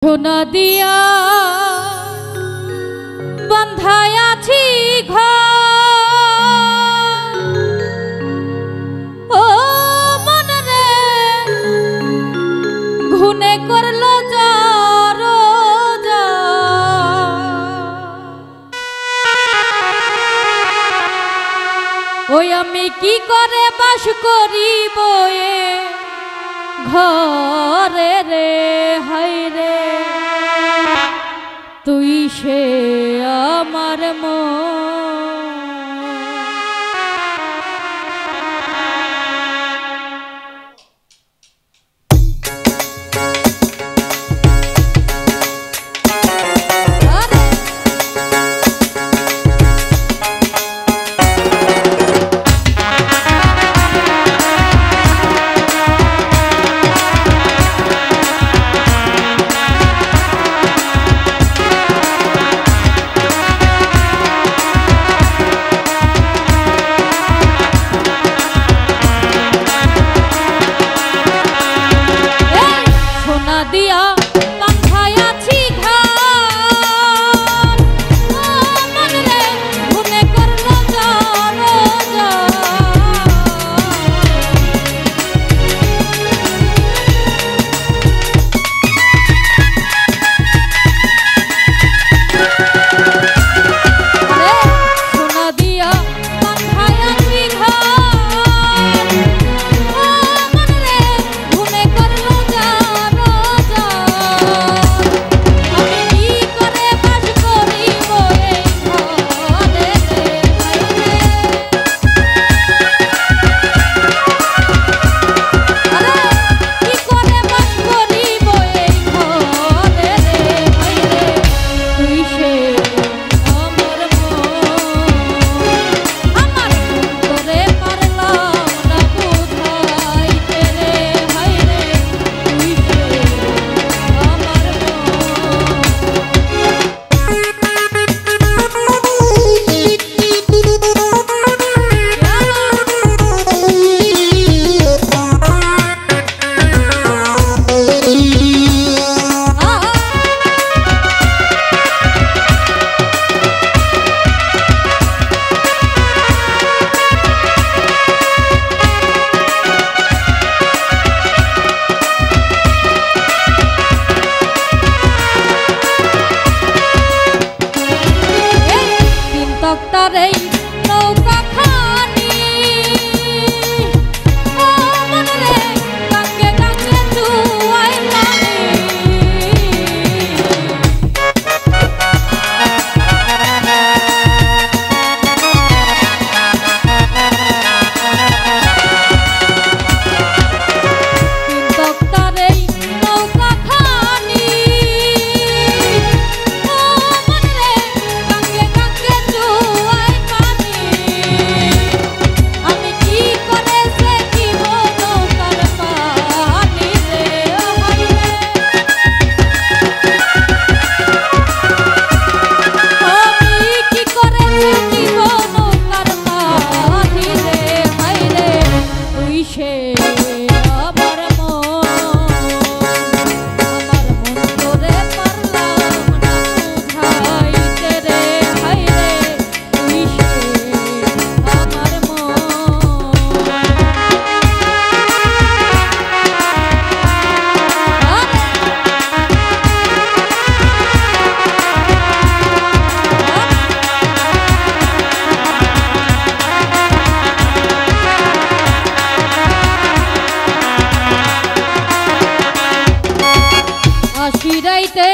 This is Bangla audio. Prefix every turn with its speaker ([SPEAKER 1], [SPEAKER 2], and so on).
[SPEAKER 1] সোনা দিয়া বন্ধায় আছি ঘর ও মন রে ঘুনে করলো যার ওই আমি কি করে বাস করিব এ ঘরে রে হাই রে তুই সে আমার মন দিয়া বন্ধায় আছি ঘর ও মন রে ঘুনে করলো যার সোনা দিয়া বন্ধায় আছি ঘর ও মন রে ঘুনে করলো যার তারেই নৌকা খানি ও মন রে গাঙ্গে গাঙ্গে জুয়াই পানি তারেই নৌকা খানি ও মন রে গাঙ্গে গাঙ্গে জুয়াই পানি আমি কি করে সে দিব নৌকার পানি রে হাই রে আমি কি করে সে দিব নৌকার পানি রে হাই রে তুই সে আমার মন তোরে পারলাম না বুঝাইতে রে হাই রে তুই সে আমার মন আশিরাইতে